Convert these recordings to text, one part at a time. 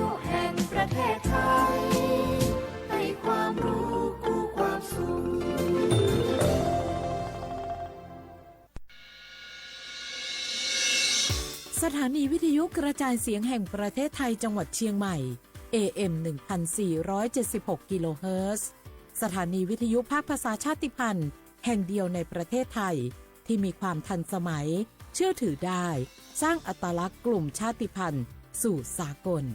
ยุแห่งประเทศไทยให้ความรู้กู้ความสุขสถานีวิทยุกระจายเสียงแห่งประเทศไทยจังหวัดเชียงใหม่ AM 1476 กิโลเฮิรตซ์สถานีวิทยุภาคภาษาชาติพันธุ์แห่งเดียวในประเทศไทยที่มีความทันสมัยเชื่อถือได้สร้างอัตลักษณ์กลุ่มชาติพันธุ์สู่สากล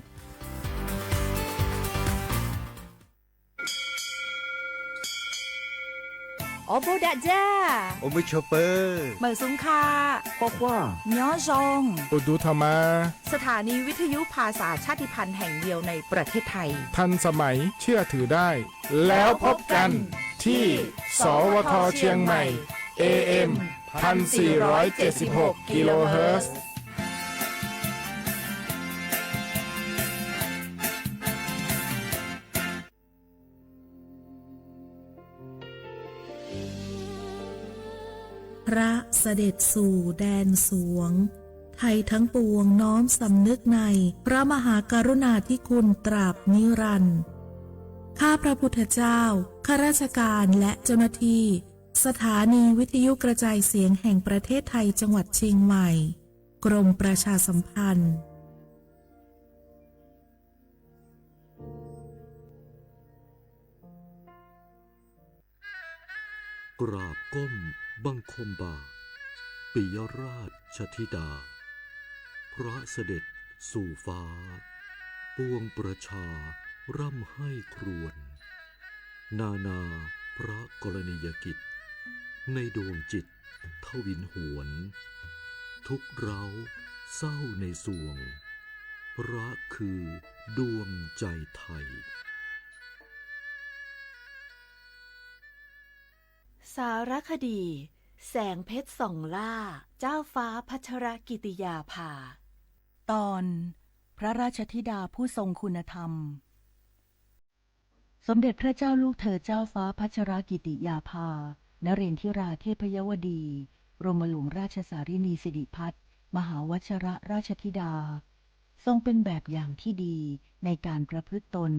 โอโบดะจ้าโอมิชเปอร์เหมอซุงคาปอกว่าย้อซงอุดูธรรมาสถานีวิทยุภาษาชาติพันธุ์แห่งเดียวในประเทศไทยทันสมัยเชื่อถือได้แล้วพบกันที่สวทเชียงใหม่ AM 1476 กิโลเฮิรตซ์พระเสด็จสู่แดนสวงไทยทั้งปวงน้อมสำนึกในพระมหากรุณาธิคุณตราบนิรันดร์ข้าพระพุทธเจ้าข้าราชการและเจ้าหน้าที่สถานีวิทยุกระจายเสียงแห่งประเทศไทยจังหวัดเชียงใหม่กรมประชาสัมพันธ์กราบก้มบังคมบาทปิยราชธิดาพระเสด็จสู่ฟ้าปวงประชาร่ำให้ครวญนานาพระกรณียกิจในดวงจิตทวินหวนทุกเราเศร้าในสวงพระคือดวงใจไทยสารคดีแสงเพชรส่องล่าเจ้าฟ้าพัชรกิติยาภาตอนพระราชธิดาผู้ทรงคุณธรรมสมเด็จพระเจ้าลูกเธอเจ้าฟ้าพัชรกิติยาภานเรนทิราเทพยวดีกรมหลวงราชสารินีสิริพัฒน์มหาวชรราชธิดาทรงเป็นแบบอย่างที่ดีในการประพฤติตน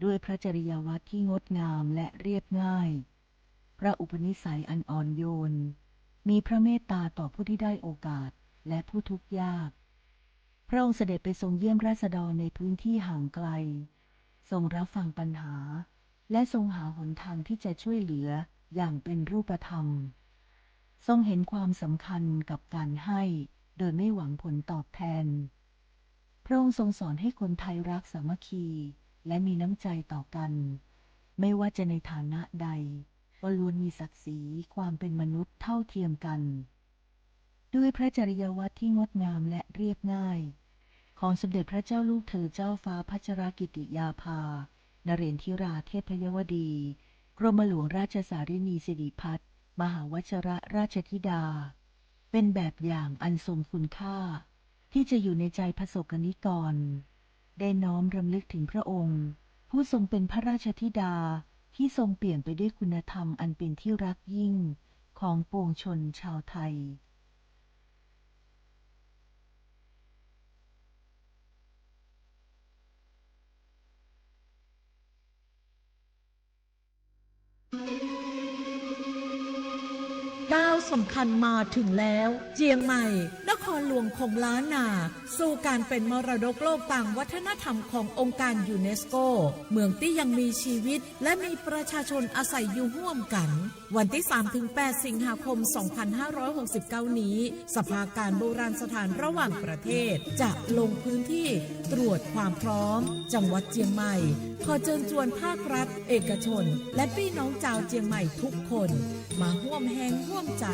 ด้วยพระจริยวัตรที่งดงามและเรียบง่ายพระอุปนิสัยอันอ่อนโยนมีพระเมตตาต่อผู้ที่ได้โอกาสและผู้ทุกข์ยากพระองค์เสด็จไปทรงเยี่ยมราษฎรในพื้นที่ห่างไกลทรงรับฟังปัญหาและทรงหาหนทางที่จะช่วยเหลืออย่างเป็นรูปธรรมทรงเห็นความสำคัญกับการให้โดยไม่หวังผลตอบแทนพระองค์ทรงสอนให้คนไทยรักสามัคคีและมีน้ำใจต่อกันไม่ว่าจะในฐานะใดก็ล้วนมีศักดิ์ศรีความเป็นมนุษย์เท่าเทียมกันด้วยพระจริยวัตรที่งดงามและเรียบง่ายของสมเด็จพระเจ้าลูกเธอเจ้าฟ้าพัชรกิติยาภานเรนทิราเทพยวดีกรมหลวงราชสารินีสิริพัฒน์มหาวชรราชธิดาเป็นแบบอย่างอันทรงคุณค่าที่จะอยู่ในใจประสบกนิกรได้น้อมรำลึกถึงพระองค์ผู้ทรงเป็นพระราชธิดาที่ทรงเปลี่ยนไปด้วยคุณธรรมอันเป็นที่รักยิ่งของปวงชนชาวไทยก้าวสำคัญมาถึงแล้วเจียงใหม่นครหลวงของล้านนาสู่การเป็นมรดกโลกต่างวัฒนธรรมขององค์การยูเนสโกเมืองที่ยังมีชีวิตและมีประชาชนอาศัยอยู่ร่วมกันวันที่ 3-8 สิงหาคม 2569 นี้สภาการโบราณสถานระหว่างประเทศจะลงพื้นที่ตรวจความพร้อมจังหวัดเจียงใหม่ขอเชิญชวนภาครัฐเอกชนและพี่น้องชาวเจียงใหม่ทุกคนมาร่วมแรงร่วมใจ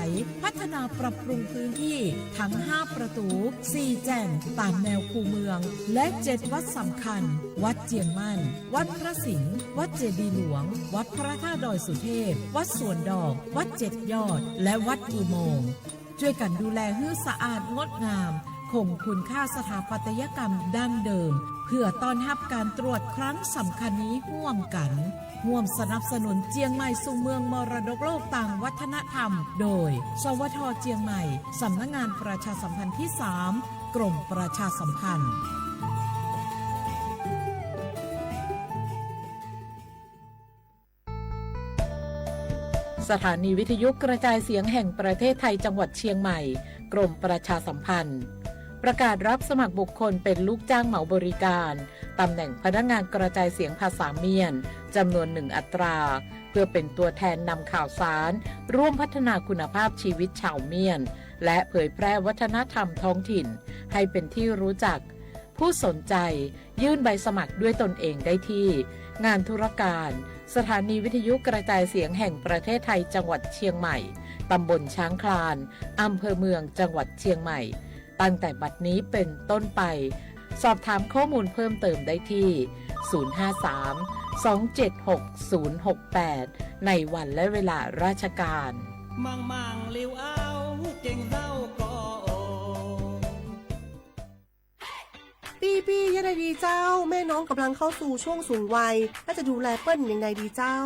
พัฒนาปรับปรุงพื้นที่ทั้ง5ประตู4แจ่งตามแนวคูเมืองและ7วัดสำคัญวัดเจียงมั่นวัดพระสิงห์วัดเจดีย์หลวงวัดพระธาตุดอยสุเทพวัดสวนดอกวัด7ยอดและวัดอุโมงค์ช่วยกันดูแลให้สะอาดงดงามคงคุณค่าสถาปัตยกรรมดั้งเดิมเพื่อต้อนรับการตรวจครั้งสำคัญนี้ร่วมกันร่วมสนับสนุนเจียงใหม่สู่เมืองมรดกโลกต่างวัฒนธรรมโดยสวทเจียงใหม่สำนักงานประชาสัมพันธ์ที่3กรมประชาสัมพันธ์ สถานีวิทยุกระจายเสียงแห่งประเทศไทยจังหวัดเชียงใหม่กรมประชาสัมพันธ์ประกาศรับสมัครบุคคลเป็นลูกจ้างเหมาบริการตำแหน่งพนักงานกระจายเสียงภาษาเมียนจำนวน1 อัตราเพื่อเป็นตัวแทนนำข่าวสารร่วมพัฒนาคุณภาพชีวิตชาวเมียนและเผยแพร่วัฒนธรรมท้องถิ่นให้เป็นที่รู้จักผู้สนใจยื่นใบสมัครด้วยตนเองได้ที่งานธุรการสถานีวิทยุกระจายเสียงแห่งประเทศไทยจังหวัดเชียงใหม่ตำบลช้างคลานอำเภอเมืองจังหวัดเชียงใหม่ตั้งแต่บัดนี้เป็นต้นไปสอบถามข้อมูลเพิ่มเติมได้ที่053-276-068ในวันและเวลาราชการมังลิวเอาเก่งเศร้าก็โอปียังไงดีเจ้าแม่น้องกำลังเข้าสู่ช่วงสูงวัยและจะดูแลเปิ้ลยังไงดีเจ้า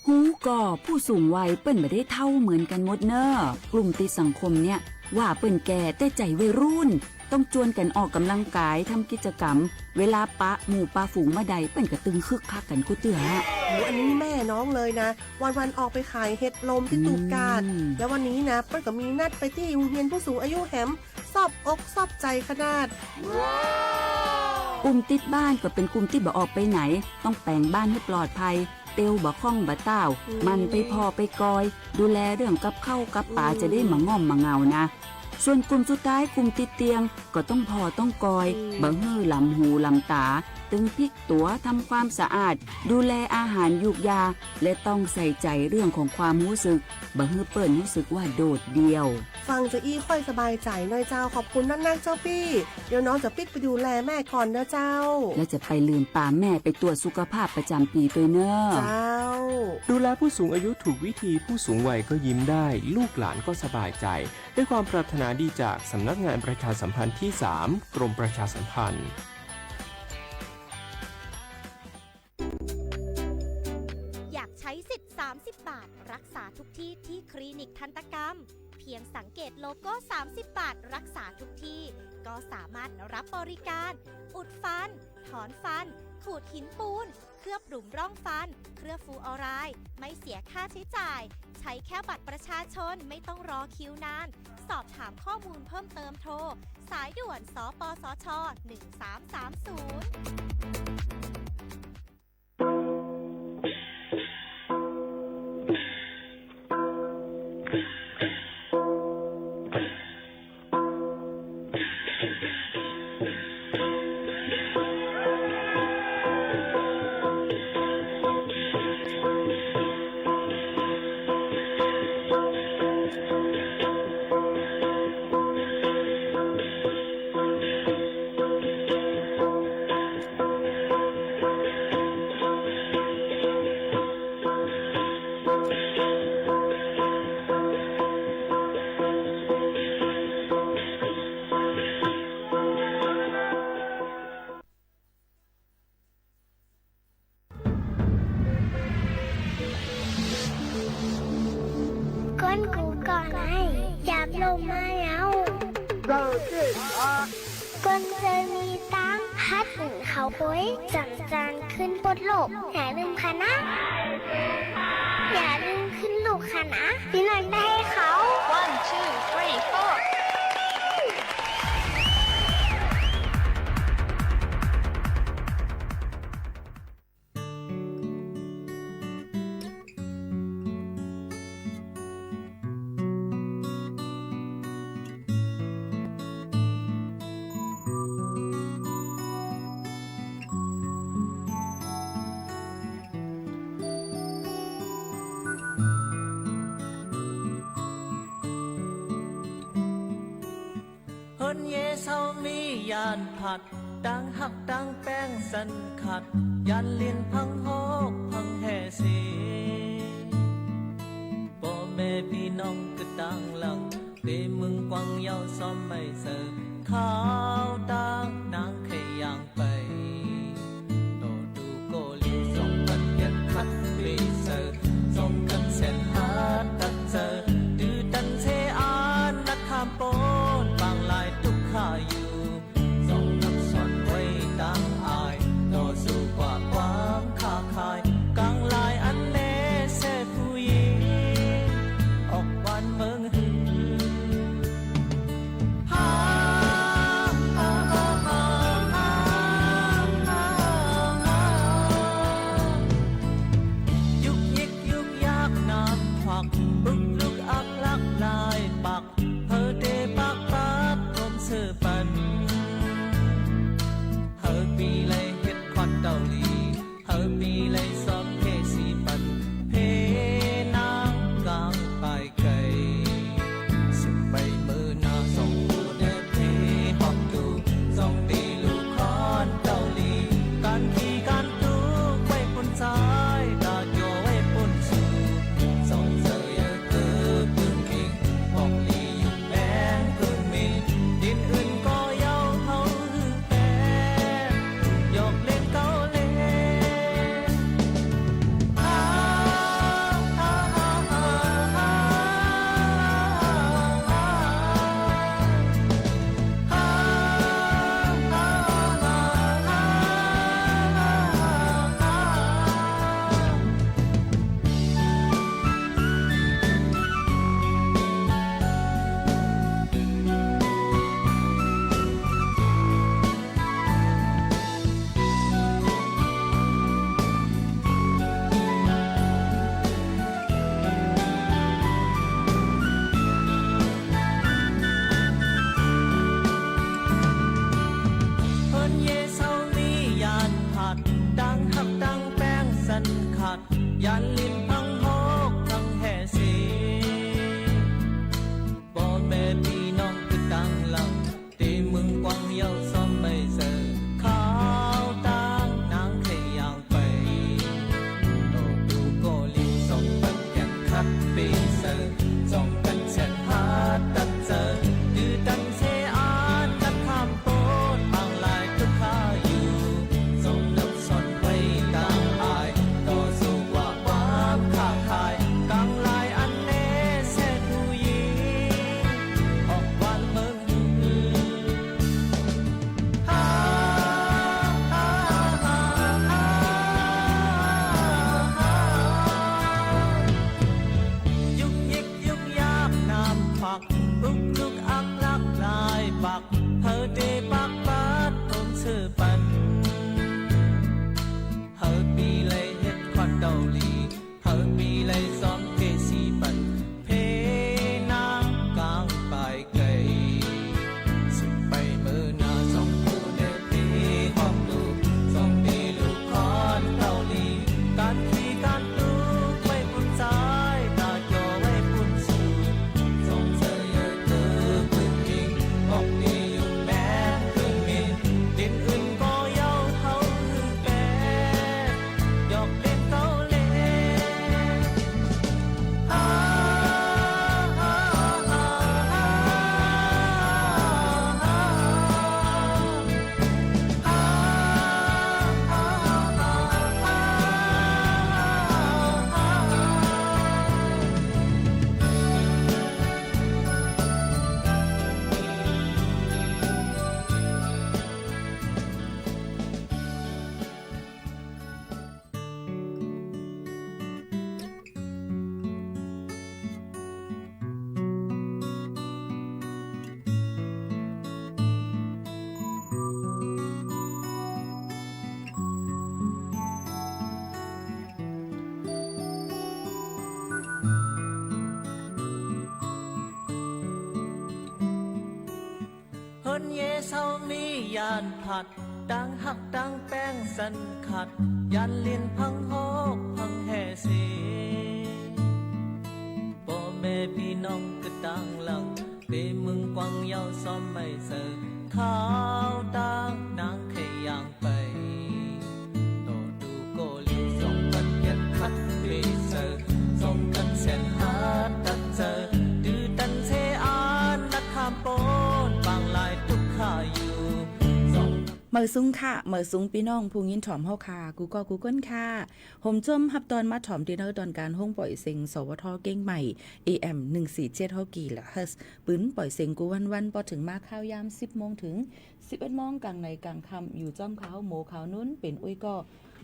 หูก่อผู้สูงวัยเปิ้นไม่ได้เท่าเหมือนกันหมดเนอะกลุ่มติดสังคมเนี่ยว่าเปิ้นแก่แต่ใจวัยรุ่นต้องจวนกันออกกำลังกายทำกิจกรรมเวลาปะหมู่ปะฝูงมาใดเปิ้นก็ตึงคึกคักกันกูเตืออันนี้แม่น้องเลยนะวันออกไปขายเห็ดลมที่ตูบกาดแล้ววันนี้นะเปิ้นก็มีนัดไปที่โรงเรียนผู้สูงอายุแหมซอบอกซอบใจขนาดกลุ่มติดบ้านก็เป็นกลุ่มที่บ่ออกไปไหนต้องแปลงบ้านให้ปลอดภัยเตียวบ่ข้องบ่เต้ามันไปพอไปกอยดูแลเรื่องกับข้าวกับป่าจะได้มาง่อมมาเงานะส่วนกลุ่มสุดท้ายกลุ่มติดเตียงก็ต้องพอต้องกอยบ่ฮื้อลำหูลำตาตึงพลิกตัวทำความสะอาดดูแลอาหารยุกยาและต้องใส่ใจเรื่องของความรู้สึกบ่ฮื้อเปิ้นรู้สึกว่าโดดเดี่ยวฟังจะอี้ค่อยสบายใจหน่อยเจ้าขอบคุณนักๆเจ้าพี่เดี๋ยวน้องจะปิกไปดูแลแม่ก่อนนะเจ้าและจะไปลืมป่าแม่ไปตรวจสุขภาพประจำปีด้วยเนอะเจ้าดูแลผู้สูงอายุถูกวิธีผู้สูงวัยก็ยิ้มได้ลูกหลานก็สบายใจด้วยความปรารถนาดีจากสำนักงานประชาสัมพันธ์ที่ 3 กรมประชาสัมพันธ์อยากใช้สิทธิ์30 บาทรักษาทุกที่ที่คลินิกทันตกรรมเพียงสังเกตโลโก้30 บาทรักษาทุกที่ก็สามารถรับบริการอุดฟันถอนฟันขูดหินปูนเคลือบหลุมร่องฟันเคลือบฟูออไรด์ไม่เสียค่าใช้จ่ายใช้แค่บัตรประชาชนไม่ต้องรอคิวนานสอบถามข้อมูลเพิ่มเติมโทรสายด่วนสปสชก้นกูก่อนไอ้จับลงมาแล้วก้นเคยมีตังพัดเขาโอยจังจานขึ้นบนโลกอย่าลืมค่ะนะอย่าลืมขึ้นลูกค่ะนะพี่นักได้เขา 1 2 3 4เยเศร้ามียานผัดดังหักดังแป้งสันขัดยันเลียนพังหอกพังแห่สีพ่อแม่พี่น้องก็ต่างหลังเตมึงกวางเยาซ้อมไม่เสิร์ฟข้าวดังนางขย่างไปโตดูโกลิวส่งกันเก็บคัดปีเสิร์ฟส่งกันเส้นหาตัดเจอดื้อดันเทอานนักข้ามโปนบางลายทุกข้าอยู่ส่งคำสอนไว้ดังอายต่อสู้กว่าความค้าขายกลางลายอันเล่เสผู้หญิง นี้ยานผัดดังหักดังแป้งสันขัดยันเลียนพังโฮกพังแห่สีพ่อแม่พี่น้องก็ต่างหลังเปมึงกวางยาวซ้อมไม่เสิร์ข้าวดังนางแค่ย่างไปโตดูโกลิวส่งกันยันคัดเปเสิร์ส่งกันแสนหาตัดเจอดื้อตันเทอานนักข้ามโปนบางลายทุกข้าอยู่เมื่อซุ้งค่ะเมื่อซุ้งพี่น้องผู้ยินถ่อมเฮาค่ะกูก็กูก้นค่ะห่มจมฮับตอนมาถ่อมดินเนอร์ตอนการห้องปล่อยเซ็งสวทเก้งใหม่ AM 147เฮากี่ละเฮิร์สปืนปล่อยเซ็งกูวันพอถึงมาข้าวยาม 10 โมงถึง 11 โมงกลางในกลางค่ำอยู่จ้อมขาวโมขาวนุ้นเป็นอุ้ยก็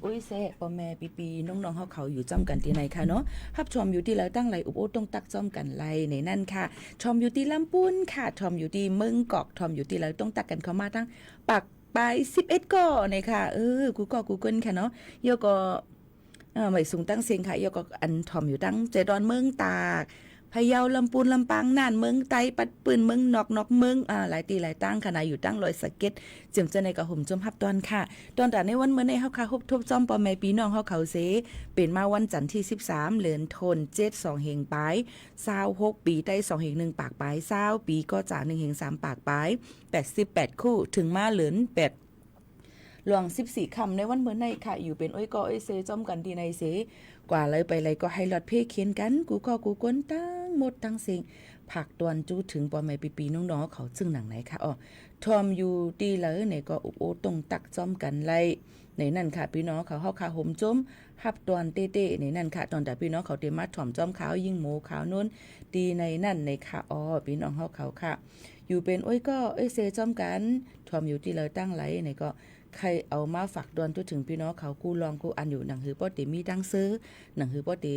อุ้ยแซ่ปอแม่ปีน้องๆเฮาเขาอยู่จ้อมกันที่ไหนค่ะเนาะฮับชมอยู่ที่แล้วตั้งไหลอุบโอตรงตักจ้อมกันไหลในนั่นค่ะชมอยู่ที่ลำปูนค่ะชมอยู่ที่เมืองกอกชมอยู่ที่แล้วต้องตักกันเข้ามาทั้งปากไป11ก่อนี่ค่ะกูก็กูเกิลค่ะเนาะยก็ไม่สูงตั้งเสียงค่ะยก็อันทอมอยู่ตั้งเจดอนเมืองตากพะเยาลำปูนลำปางน่านเมืองไตปัดปืนเมืองนอกเมืองหลายตีหลายตั้งขณะอยู่ตั้งลอยสะเก็ดเจิมจะในกระห่มจมฮับตอนค่ะตอนแต่ในวันเมื่อในเฮาค่ะฮบทบจอมปอแม่ปีน้องเฮาเขาเสเป็นมาวันจันทร์ที่13เดือนธันวาคม2เฮงปลาย26ปีได้2เฮง1ปากปลาย20ปีก็จาก1เฮง3ปากปลาย88คู่ถึงมาเหลือน8หลวง14คำในวันเมื่อในค่ะอยู่เป็นอ้อยกออ้อยเซจอมกันดีในเสกว่าเลยไปเลยก็ให้หลอดเพเขียนกันกูก็กูก้นตั้งหมดตั้งเสียงผักตวนจู้ถึงปอแม่ปีน้องๆเขาซึ่งหนังไหนค่ะทอมอยู่ดีเลยในก็อุโอตรงตักจอมกันไล่ในนั่นค่ะพี่น้องเขาเฮาขาห่มจมฮับตวนเต้ๆในนั่นค่ะตอนแต่พี่น้องเขาเตมาถ่อมจอมขาวยิ่งหมูขาวนู้นดีในนั่นในค่ะพี่น้องเฮาเขาค่ะอยู่เป็นอ้อยก็อ้อยเซจอมกันทอมอยู่ดีเลยตั้งไหลในก็ใครเอามาฝากดวนตัวถึงพี่น้องเขากูลองกูอันอยู่หนังหือป้อติมีตั้งซื้อหนังหือป้อติ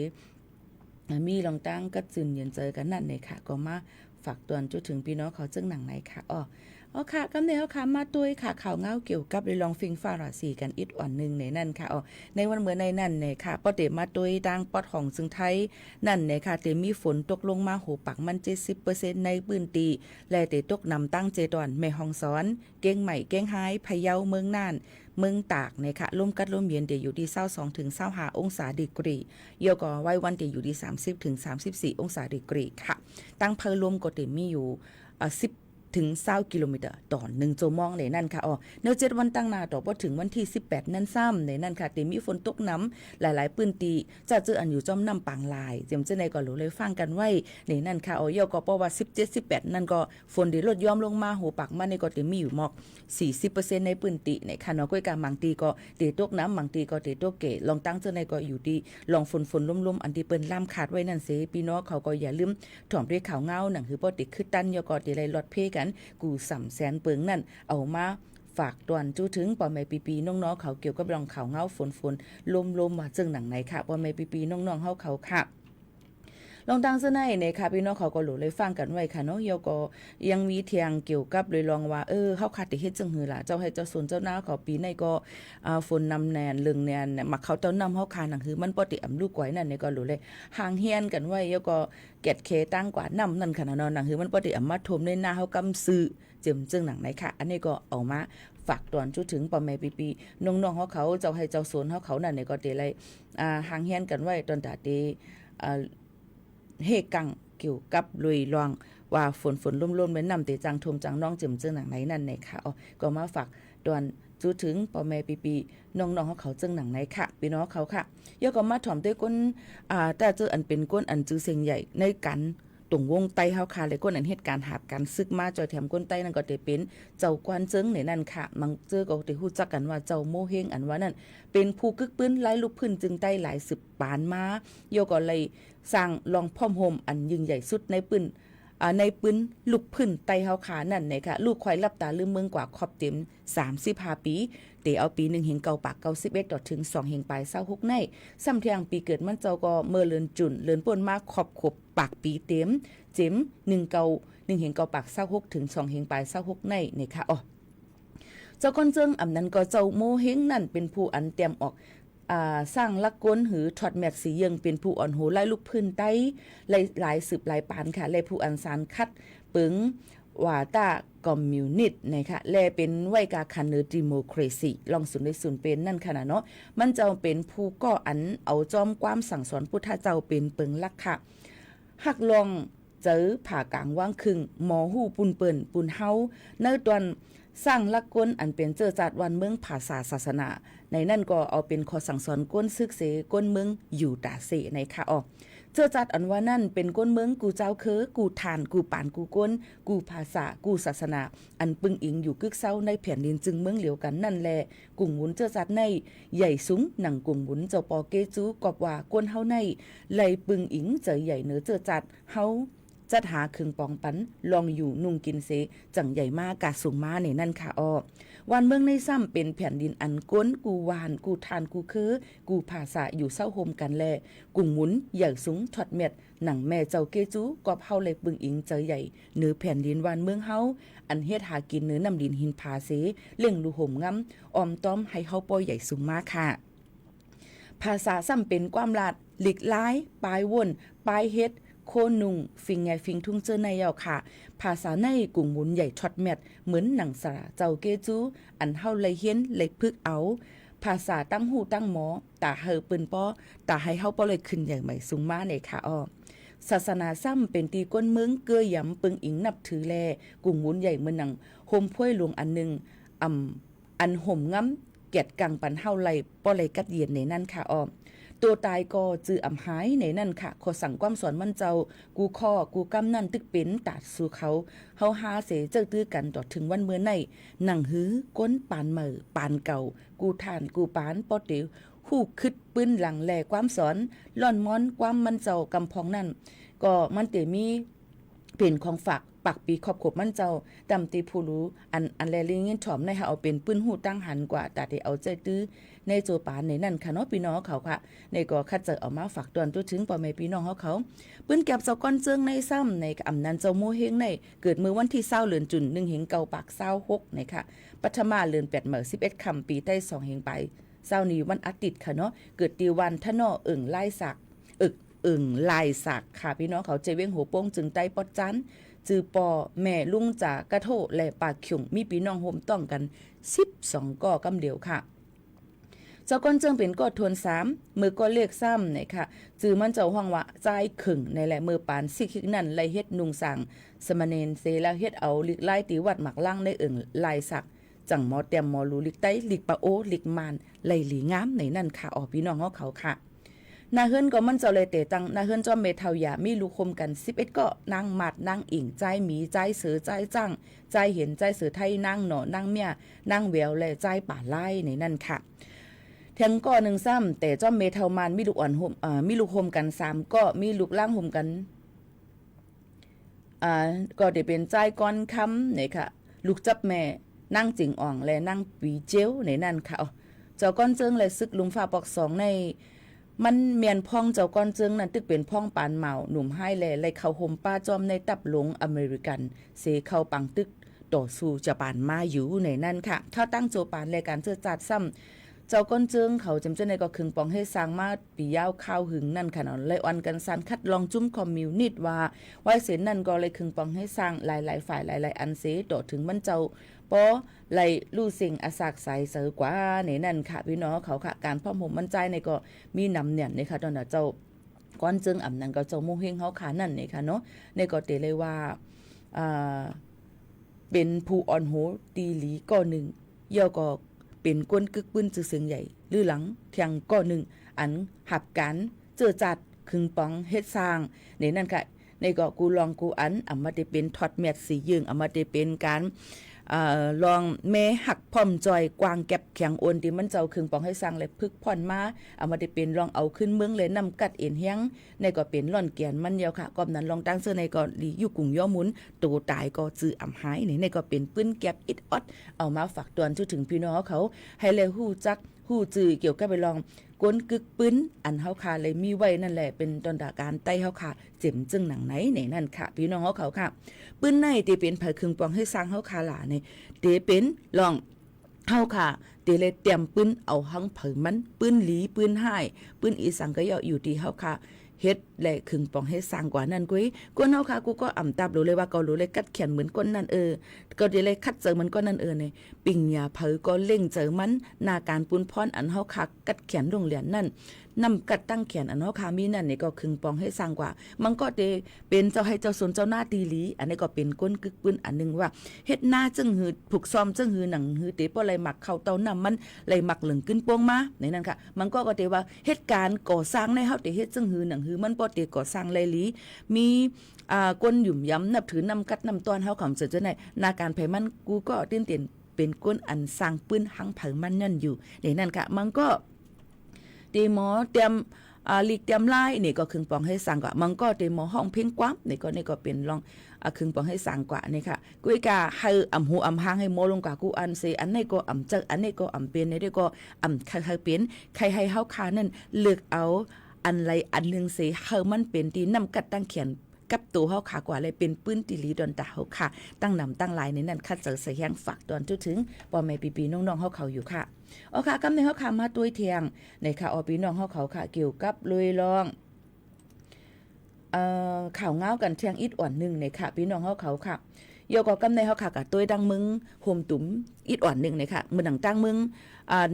มีลองตั้งก็จึนเย็นเจอกันนั่นเลยค่ะก็มาฝากดวนตัวถึงพี่น้องเขาจึงหนังไหนค่ะค่ะกำเนิดค่ะมาตุ้ยค่ะข่าวเงาเกี่ยวกับเลยลองฟิงฟ้าราศีกันอีกวันนึงในนั่นค่ะในวันเมื่อในนั่นเนี่ยค่ะป้อเตมาตุ้ยดังปอดของซึ่งไทยนั่นเนี่ยค่ะเตมีฝนตกลงมาโหปักมัน 70% ในพื้นที่และเตตกนำตั้งเจดอนแม่ฮ่องสอนเก้งใหม่เก้งหายพะเยาเมืองน่านเมืองตากเนี่ยค่ะลมกัดลมเย็นเตอยู่ที่22ถึง25องศาดีกรีเยาก็ไว้วันเตอยู่ที่30ถึง34องศาดีกรีค่ะตั้งเพลมก็เตมีอยู่10ถึง20กิโลเมตรต่อ1ชั่วโมงในนั่นค่ะใน7วันตั้งหน้าต่อพอถึงวันที่18นั่นซ้ำในนั่นค่ะเตมีฝนตกน้ำหลายๆพื้นที่จะเจออันอยู่จอมน้ำปางลายเจียมเจในก็รู้เลยฟังกันไว้ในนั่นค่ะเยาก็เพราะว่า17 18นั่นก็ฝนได้ลดย่อมลงมาโหปักมันในก็เตมีอยู่หมอก 40% ในพื้นที่ในค่ะเนาะก้อยกาบางตีก็เตตกน้ำบางตีก็เตตกเกลองตั้งเจในก็อยู่ดีลองฝนลุ่มๆอันที่เปิ้นล่ามขาดไว้นั่นเสพี่น้องเขาก็อย่าลืมถ่อมด้วยข่าวเงาหนังคือบ่ติขึ้นตันเยาก็เตไลลดเพกันกู300,000เปิงนั่นเอามาฝากตวนจู้ถึงปอแม่ปีน้องๆเขาเกี่ยวกับรองข่าวเงาฝนลมว่าจึงหนังไหนค่ะปอแม่ปีน้องๆเขาค่ะลองตั้งซะในเนี่ยค่ะพี่น้องเขาก็หลุเลยฟังกันไว้ค่ะเนาะเยาก็ยังมีเทียงเกี่ยวกับเลยลองว่าเฮาขาดที่เฮ็ดจังหือล่ะเจ้าให้เจ้าสนเจ้าหน้าเขาปีในก็ฝนนำแนนลึงแนนมักเขาเจ้านำเฮาคาหนังหือมันปกติอำลูกก้อยนั่นเนี่ยก็หลุเลยห่างเฮียนกันไว้เยาก็แกดเคตั้งกว่านำนั่นค่ะเนาะหนังหือมันปกติอำมาทมในหน้าเฮากำซื้อเจิมจึงหนังไหนค่ะอันนี้ก็เอามาฝากตอนจุดถึงปอแม่ปีน้องๆเขาเจ้าให้เจ้าสนเขานั่นเนี่ยก็เตไลห่างเฮียนกันไว้ตอนตาเตเฮกังเกี่ยวกับลุยลองว่าฝนลุ่มๆไว้นำเตจังทมจังน้องเจิมจึงหนังไหนนั่นเนี่ยค่ะก็มาฝากตอนจุดถึงปอแม่ปีน้องๆเขาจึงหนังไหนค่ะพี่น้องเขาค่ะยกก็มาถ่อมด้วยก้นแต่เจออันเป็นก้นอันจื้อเสียงใหญ่ในกันตรงวงไตเฮาค่ะเลยก้นอันเหตุการณ์หาบกันซึกมาจอยแถมก้นไตนั่นก็ได้เป็นเจ้ากวนเจิงในนั่นค่ะมังเจอก็ได้ฮู้จักกันว่าเจ้าโมเฮงอันว่านั่นเป็นผู้กึกปื้นหลายลูกพื้นจึงไตหลายสืบปานมาโยก็เลยสร้างลองพ่อมโฮมอันยิ่งใหญ่สุดในปืนลูกพื้นไตเฮาขานั่นเนี่ยค่ะลูกควายรับตาลืมเมืองกว่าครอบเต็ม35ปีเตเอาปี1เฮงเก่าปาก91ต่อถึง2เฮงปลาย26ในซ้ำเที่ยงปีเกิดมันเจ้าก็เมื่อเลือนจุนเลือนป่นมาครอบครบปากปีเต็มเจ็ม1เฮงเก่าปาก26ถึง2เฮงปลาย26ในเนี่ยค่ะเจ้าคนเจิงอำนั้นก็เจ้าโมเฮงนั่นเป็นผู้อันเตรียมออกสร้างลักก้นหือถอดแมกสีเยิงเป็นผู้อ่อนโหไล่ลูกพื้นไต้หลายสืบหลายปานค่ะและผู้อันสารคัดปึง วาตาคอมมิวนิสต์นะคะและเป็นไว้กาคันเนอร์ดิโมคราซีลองสุนในสุนเป็นนั่นขนาดเนาะมันจะเป็นผู้ก่ออันเอาจอมความสั่งสอนพุทธเจ้าเป็นเปิงลักค่ะหักลองเจอผ่ากลางว่างครึ่งหมอหูปุนเปิ่นปุนเฮาเนื้อตวนสร้างลักก้นอันเป็นเจอจัดวันเมืองภาษาศาสนาในนั่นก็เอาเป็นข้อสั่งสอนก้นซึกเสก้นเมืองอยู่ตาเสในค่ะออกเจอจัดอันว่านั่นเป็นก้นเมืองกูเจ้าเคอกูทานกูปานกูก้นกูภาษากูศาสนาอันปึงอิงอยู่กึกเศร้าในแผ่นดินจึงเมืองเหลียวกันนั่นแลกุ่งหมุนเจอจัดในใหญ่สูงหนังกุ่งหมุนเจ้าปอเกจูกอบว่าก้นเฮาในไหลปึงอิงเจอใหญ่เนื้อเจอจัดเฮาจัดหาครึ่งปองปันลองอยู่นุ่งกินเสจังใหญ่มากกาสูงมาในนั่นค่ะอ้อวันเมืองในซ้ำเป็นแผ่นดินอันก้นกูวานกูทานกูคือกูภาษาอยู่เศร้าโฮมกันแลกุ่งหมุนใหญ่สูงถอดเม็ดหนังแม่เจ้าเกจูกอบเฮาเลยปึงอิงเจอใหญ่เนื้อแผ่นดินวันเมืองเฮาอันเฮ็ดหากินเนื้อนำดินหินผาเสเล่งดูห่มงำออมต้อมให้เฮาปอยใหญ่สูงมากค่ะภาษาซ้ำเป็นความลาดหลีกล้ายปลายวนปลายเฮ็ดโคนุงฟิงไงฟิงทุ่งเจอในยาวค่ะภาษาในกุ่งหมุนใหญ่ช็อตแมทเหมือนหนังสระเจ้าเกจูอันเฮาเลยเฮียนเลยพึกเอาภาษาตั้งหูตั้งหมอตาเฮอปืนป้อตาให้เฮาป้อเลยขึ้นอย่างใหม่สูงมาในค่ะอ้อศาสนาซ้ำเป็นตีก้นเมืองเกือยำปึงอิงนับถือแลกุ่งหมุนใหญ่เหมือนหนังโฮมพ้วยหลวงอันนึงอันห่มง้ำเกียดกังปันเฮาไหลป้อเลยกัดเย็นในนั่นค่ะอ้อตัวตายก็จืออำหายในนั่นค่ะขอสั่งความสอนมันเจ้ากูข้อกูกำนั่นตึกเป็นตัดสู่เขาเฮาหาเสเจ้าตื้อกันต่อถึงวันเมื่อในหนังหื้อก้นปานเหม่อปานเก่ากูทานกูปานปอติวหู้คึดปื้นหลังแหลความสอนล่อนม้อนความมันเจ้ากำพองนั่นก็มันเตมีเป็นของฝากปักปีขอบขบมันเจ้าตำตีผู้รู้อันแลลิงเงินถอมในเอาเป็นปื้นหูตั้งหันกว่าแต่ที่เอาใจตื้อในโจปานในนั่นค่ะเนาะพี่น้องเขาค่ะในก็คัดเจอเอามาฝากตอนตัวถึงพ่อแม่พี่น้องเขาปื้นแก็บเจ้าก้อนเจิงในซ้ำในอำนันเจ้าโมเฮงในเกิดมือวันที่20เดือนจุน1เฮงเก่าปาก26ในค่ะปัทมาเดือน8เมื่อ11ค่ำปีใต้2เฮงไป20นี้วันอาทิตย์ค่ะเนาะเกิดตีวันทะเนาะไล่สักลายสักค่ะพี่น้องเขาใจเว้งหัวโป้งจึงใต้ปอดจันจือปอแม่ลุงจากกระโถและปากขิงมีพี่น้องโฮมต้องกัน12ก่อกำเดียวค่ะเจ้าก้อนเจิงเป็นกอดทวน3มือก็เลขซ้ำเนี่ยค่ะจือมันเจ้าห้องว่าใจขึงในแหละมือปานสิคิกนั่นไล่เฮ็ดนุงสั่งสมณเณรเสแล้วเฮ็ดเอาลิกไล่ตีวัดหมักล่างในลายสักจังหมอเตรียมหมอรูลิกไต้ลิกปะโอลิกมานไล่หลีงามในนั่นค่ะออกพี่น้องเขาค่ะนาเฮิรนก็มันเจ้าเลยเตตังนาเฮิรนจอมเมทาวยามีลูกคมกัน11ก็นางหมัดนางอิงใจหมีใจเสือใจจังใจเห็นใจเสือไทยนางหนอนางเมียนางแววและใจป่าไล่ในนั่นค่ะแทงก็1ซ้ำแต่จอมเมทาวมานมีลูกอ่อนมีลูกคมกัน3ก็มีลูกล่างห่มกันก็ได้เป็นใจก้อนคำเนี่ยค่ะลูกจับแม่นั่งจิงอ่องและนั่งปีเจียวในนั่นค่ะเจ้าก้อนเจิงและซึกลุงฟ้าปอก2ในมันเมียนพ่องเจ้าก้อนเจิงนั้นตึกเป็นพ่องปานเหมาหนุ่มให้แลไล่เข้าห่มป้าจอมในตับหลงอเมริกันเสเข้าปังตึกต่อสู้จะปานมาอยู่ในนั่นค่ะเข้าตั้งโจปานรายการเจอจัดซ้ำเจ้าก้นเจิงเขาจำเจในก็คึงปองให้สร้างมาปียาวข้าวหึงนั่นค่ะเนาะเลยอันกันสันคัดลองจุ้มคอมมิวนิสต์ว่าไว้เสนนั่นก็เลยคึงปองให้สร้างหลายๆฝ่ายหลายๆอันเสต่อถึงมันเจ้าปอไล่ลู่สิ่งอาศักใสเสือกว่าในนั่นค่ะพี่น้องเขาค่ะการพ่อผมมั่นใจในก็มีนำเนี่ยในค่ะตอนน่ะเจ้าก้อนเจิงอ่ำนั่นก็เจ้าโมเฮงเฮาขานั่นนี่ค่ะเนาะในก็เตเลยว่าเป็นผู้อ่อนโหตีหลีก็หนึ่งย่อก็เป็นก้นกึกปื้นจือเสียงใหญ่หรือหลังเพียงก็หนึ่งอันหับกันเจอจัดคึงปองเฮ็ดสร้างในนั่นค่ะในก็กูลองกูอันอำมาได้เป็นทอดเม็ดสียืงอำมาได้เป็นการลองแม่หักพร้อมจอยกวางแก็บแข็งโอนที่มันเจ้าคึงปองให้สร้างเลยพึกผ่อนมาเอามาได้เป็นลองเอาขึ้นเมืองเลยนำกัดเอ็นเฮียงในก็เป็นล่อนเกียนมันเดียวค่ะกอมนั้นลองตั้งเสื้อในก็ลีอยู่กรุงย่อมุนตัวตายก็จื้ออำหายในก็เป็นปื้นแก็บอิดออดเอามาฝากตอนถึงพี่น้องเขาให้เลยฮู้จักฮู้จื้อเกี่ยวกับไปลองก้นกึกปื้นอันเฮาคาเลยมีไว้นั่นแหละเป็นตอนดาการใต้เฮาคาเจ็มจึงหนังไหนในนั่นค่ะพี่น้องเขาค่ะปื้นในที่เป็นไผคึงปองให้สร้างเฮาคาหลาในเตเป็นลองเฮาค่ะเตเลยเตรียมปืนเอาหังเผยมันปืนหลีปืนให้ปืนอีสังก็อยู่ที่เฮาค่ะ เฮ็ดและขึงปองเฮ็ดสร้างกว่านั้นกุ้ยกวนเฮาค่ะกูก็อ่ำตับรู้เลยว่าก็รู้เลยกัดเขียนเหมือนก้นนั่นก็ได้เลยคัดเจอมันก็นั่นเนี่ยปิงยาเผอก็เล่งเจอมันนาการปุนพรอันเฮาค่ะกัดเขียนโรงเรียนนั่นนำกัดตั้งเขียนอันเฮาค่ะมีนั่นนี่ก็ขึงปองให้สร้างกว่ามันก็ได้เป็นเจ้าให้เจ้าสนเจ้าหน้าตีหลีอันนี้ก็เป็นก้นกึกปืนอันนึงว่าเฮ็ดหน้าจึงหือผูกซ้อมจึงหือหนังหือเตป้อไหลหมักเข้าเตาน้ำมันไหลหมักเหลืองขึ้นโป่งมาในนั้นค่ะมันก็ได้ว่าเหตุการณ์ก่อสร้างในเฮาได้เฮ็ดจึงหือหนังหือมันบ่ได้ก่อสร้างไหลหลีมีก้นหยุ่มย้ำนับถือนำกัดนำตอนเฮาคำเสจะในนาการไผมันกูก็ตื่นเต้นเป็นก้นอันสร้างปืนหังไผมันนั่นอยู่ในนั้นค่ะมันก็ตีหมอเตรียมลีกเตรียมไล่นี่ก็คึงปองให้สั่งกว่ามันก็ตีหมอห้องเพ่งกว้างนี่ก็เป็นลองคึงปองให้สั่งกว่านี่ค่ะกุ้ยกาให้อำหูอำหางให้หมอลงกว่ากูอันเซอันนี้ก็อำเจออันนี้ก็อำเป็นนี่ก็อำใครเป็นใครให้เฮาคานั่นเลือกเอาอันไรอันนึงเสเฮามันเป็นที่นำกัดตั้งเขียนกับตัวเฮาขากว่าเลยเป็นปื้นติลีดอนตาเฮาค่ะตั้งนำตั้งลายในนั้นคัดเจอใส่แห้งฝากตอนถึงพ่อแม่ปีๆน้องๆเฮาเขาอยู่ค่ะเอาค่ะกำในเฮาค่ะมาตุ้ยเทียงในค่ะอพี่น้องเฮาเขาค่ะเกี่ยวกับลุยลองข่าวเงากันเทียงอิดอ่อนนึงในค่ะพี่น้องเฮาเขาค่ะโยก็กำในเฮาค่ะกับตุ้ยดังมึงโฮมตุ้มอิดอ่อนนึงในค่ะมื้อหนังตั้งมึง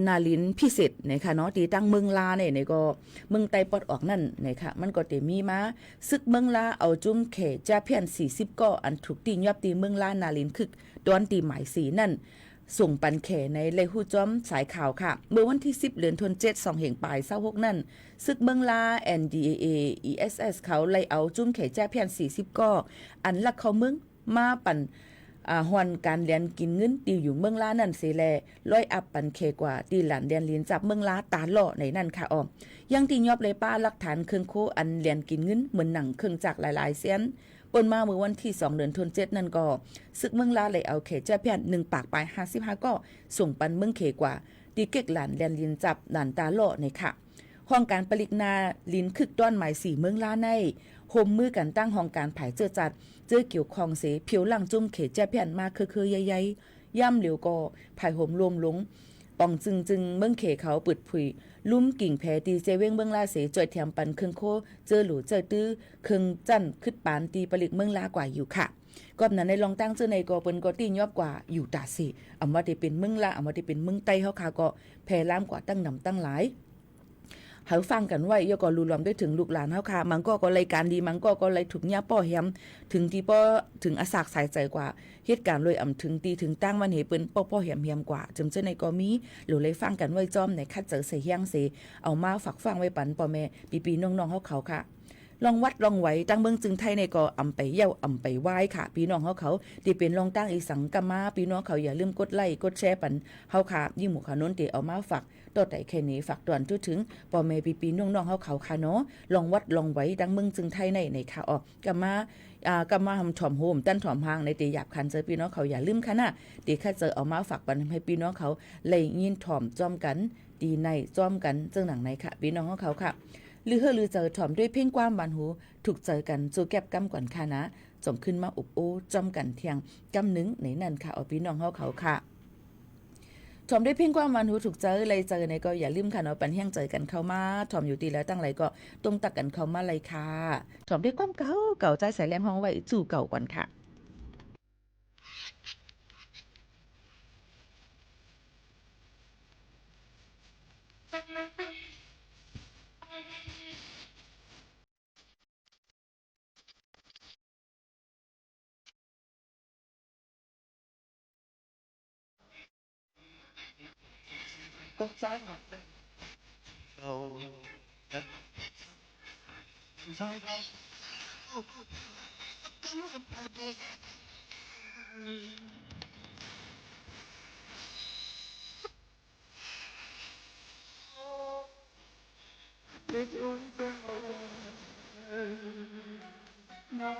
นาลินพิเศษนะคะเนาะตีตั้งเมืองลาเนี่ยก็เมืองไตปอดออกนั่นนะคะมันก็เตมีมาซึกเมืองลาเอาจุ้มเขจ้าเพียน40ก็อันถูกตียอบตีเมืองลานาลินคึกดอนตีหมายสีนั่นส่งปันแขในเลหูจอมสายข่าวค่ะเมื่อวันที่10เดือนธันวาคม2เหงปลาย26นั่นซึกเมืองลา NDAA ESS เขาไล่เอาจุ้มเขจ้าเพียน40ก็อันลักเขาเมืองมาปั่นฮอนการเรียนกินเงินตีอยู่เมืองลานั่นเสแลร้อยอับปันเคกว่าตีหลานเรียนเรียนจับเมืองลาตาหล่อในนั่นค่ะออมยังตียอบเลยป้าหลักฐานเครื่องโคอันเรียนกินเงินเหมือนหนังเครื่องจักรหลายๆเส้นปนมาเมื่อวันที่2เดือนธันวาคมนั่นก็ซึกเมืองลาเลยเอาเขจ้าเพียน1ปากปลาย55ก็ส่งปันเมืองเคกว่าตีเก็กหลานเรียนเรียนจับหลานตาหล่อในค่ะห้องการผลิตนาลินคึกต้อนหมาย4เมืองลาในโฮมมือกันตั้งห้องการผายเจอจัดเจอเกี่ยวคองเสผิวหลังจุ่มเขจ้าเพียนมาคือใหญ่ๆย่ำเหลียวก็ผายโฮมรวมลงปองจึงเมืองเขเขาเปิดผุยลุ่มกิ่งแพตีเจเว้งเมืองลาเสจอยแถมปันเครื่องโคเจอหลูเจอตื้อเครื่องจั่นขึ้นปานตีผลิตเมืองลากว่าอยู่ค่ะก็นั้นในลองตั้งเจอในก็เปิ้นก็ตียอบกว่าอยู่ตาสิอำว่าได้เป็นเมืองลาอำว่าได้เป็นเมืองไต้เฮาค่ะก็แพร่ล้ามกว่าตั้งนำตั้งหลายเฮาฟังกันไว้ย่อก็รู้รวมได้ถึงลูกหลานเฮาค่ะมันก็รายการดีมันก็เลยถูกยาป้อแฮมถึงที่ป้อถึงอาสากสายใจกว่าเหตุการณ์เลยอำถึงตีถึงตั้งวันเหเปิ้นป้อแฮมกว่าจำเจอในก็มีหรือเลยฟังกันไว้จอมในคัดเจอใส่เฮียงเสเอามาฝากฟังไว้ปันพ่อแม่ปีๆน้องๆเฮาเขาค่ะลองวัดลองไหวตั้งเมืองจึงไทยในก็อำไปเย้าอำไปไหว้ค่ะพี่น้องเขาที่เป็นลองตั้งอีสังกะมาพี่น้องเขาอย่าลืมกดไลค์กดแชร์ปันเฮาค่ะยิ่งหมู่ขานนที่เอามาฝากต่อแต่แค่นี้ฝากตอนถึงพ่อแม่ปีน้องๆเขาค่ะเนาะลองวัดลองไหวตั้งเมืองจึงไทยในค่ะออกกะมาทำถ่อมโฮมตั้นถ่อมหางในตีหยาบคันเจอพี่น้องเขาอย่าลืมค่ะนะตีแค่เจอเอามาฝากปันให้พี่น้องเขาเลยยินถ่อมจอมกันดีในจอมกันจังหนังในค่ะพี่น้องเขาค่ะหรือเจอถ่อมด้วยเพ่งความบานหูถูกเจอกันจูแก็บกำก่อนค่ะนะจมขึ้นมาอุบโอจอมกันเทียงกำนึงในนั่นค่ะเอาพี่น้องเขาค่ะถ่อมด้วยเพ่งความบานหูถูกเจอเลยเจอในก็อย่าลืมค่ะเนาะปันเฮียงเจอกันเข้ามาถ่อมอยู่ตีแล้วตั้งไรก็ตรงตักกันเข้ามาเลยค่ะถ่อมด้วยความเก่าใจใส่แรงห้องไว้จู่เก่าก่อนค่ะก็ซ้ายหักเลยเราซ้ายเราไม่จุนเจ้าน้า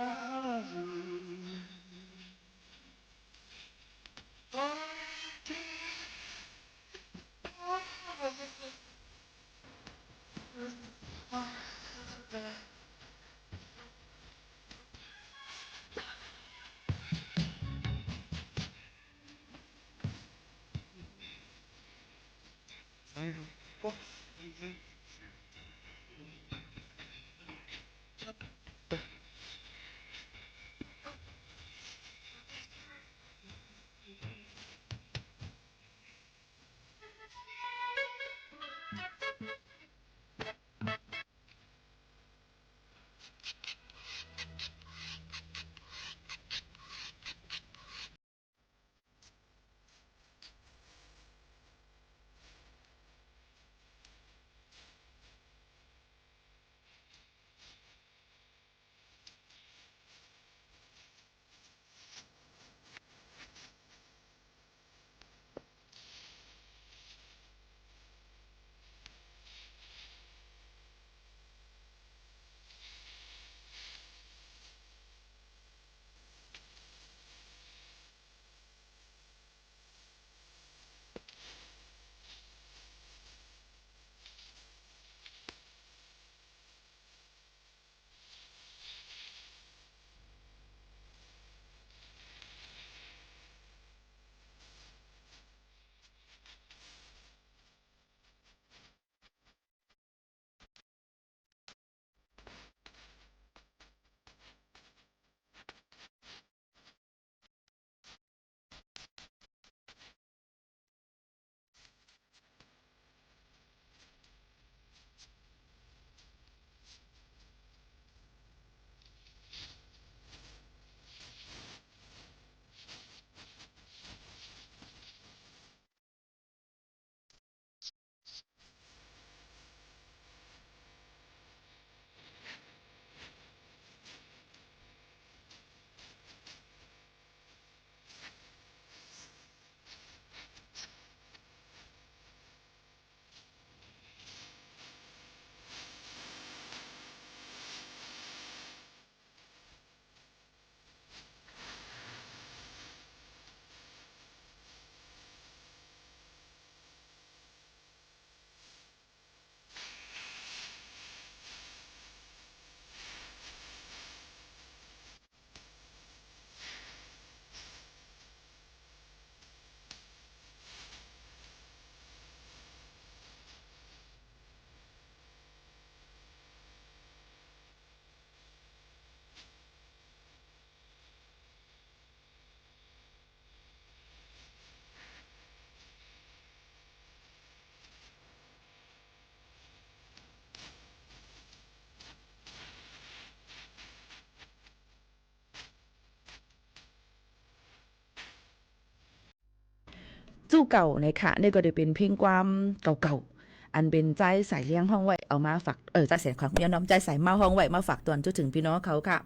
สู้เก่าในค่ะนี่ก็ได้เป็นเพลงความเก่าๆอันเป็นใจใส่เลี้ยงห้องไว้เอามาฝากใจเสียงของยอน้อมใจใส่มาห้องไว้มาฝากตอนจนถึงพี่น้องเขาค่ะ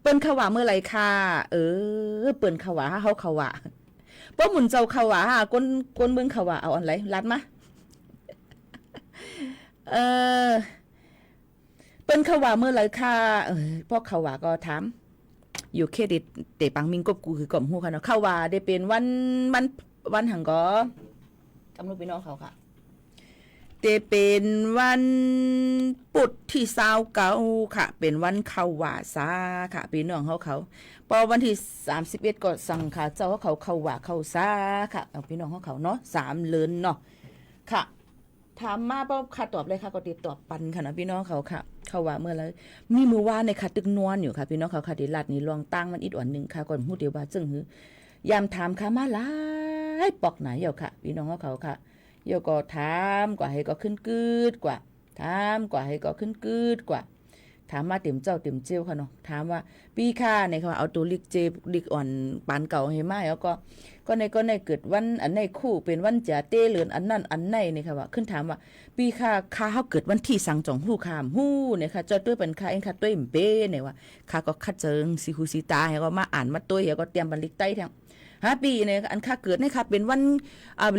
เปิ้นขวาเมื่อไรค่ะเปิ้นขวาเขาขวาป้อหมุนเจ้าขวาก้นเบิ่งขวาเอาอันไรรัดมาเปิ้นขวาเมื่อไรค่ะพวกขวาก็ถามอยู่เครดิตเตปังมิงกบกูคือกล่อมฮู้ค่ะเนาะขวาได้เป็นวันหังก็กำลังพี่น้องเขาค่ะเตเป็นวันปุดที่29ค่ะเป็นวันเข้าวาซาค่ะพี่น้องเขาพอวันที่31ก็สั่งค่ะเจ้าเขาเข้าวาเข้าซาค่ะเอาพี่น้องเขาเนาะ3เดือนเนาะค่ะถามมาบ่ค่ะตอบเลยค่ะก็ติดตอบปันค่ะนะพี่น้องเขาค่ะเข้าว่าเมื่อแล้วมีมือว่าในค่ะตึกนวลอยู่ค่ะพี่น้องเขาค่ะที่ลาดนี่ลองตั้งมันอีกอ่อนนึงค่ะก่อนฮู้เดียวว่าจึงหือยามถามค่ะมาหลายปอกไหนเดี๋ยวค่ะพี่น้องเขาค่ะเดี๋ยวก็ถามกว่าให้ก็ขึ้นกืดกว่าถามกว่าให้ก็ขึ้นกืดกว่าถามมาเต็มเจ้าเต็มเจียวค่ะเนาะถามว่าปีค่าในค่ะเอาตัวลิกเจลิกอ่อนปานเก่าให้มาแล้วก็ในเกิดวันอันในคู่เป็นวันจะเต้เหลือนอันนั้นอันในนี่ค่ะว่าขึ้นถามว่าปีค่าเฮาเกิดวันที่สังจองฮู้คามฮู้เนี่ยค่ะจอยตัวเป็นค่าเองค่ะตัวเป้เนี่ยว่าค่าก็คัดเจิงสิฮูสิตาให้ก็มาอ่านมาตัวเฮก็เตรียมบันลิกใต้ทั้งปีเนี่ยอันค่าเกิดเนี่ยค่ะเป็นวัน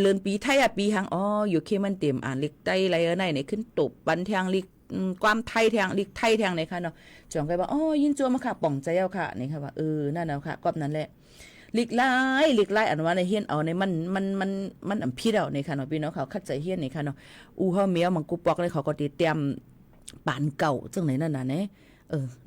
เดือนปีไทยปีหังอยู่เคมันเต็มอ่านลิกใต้อะไรในเนี่ยขึ้นตบบันทางลิกความไทยแทงลิกไทยแทงเนี่ยค่ะเนาะจองก็ว่ายินจัวมาค่ะป่องใจเอาค่ะนี่ค่ะว่านั่นเอาค่ะกอบนั้นแหละลิกไล่อันว่าในเฮียนเอาในมันอำพิดเอาในค่ะเนาะพี่น้องเขาคัดใจเฮียนนี่ค่ะเนาะเฮาเมียมังกูปอกเลยเขาก็ติเตรียมปานเก่าจังไหนนั่นน่ะเนะ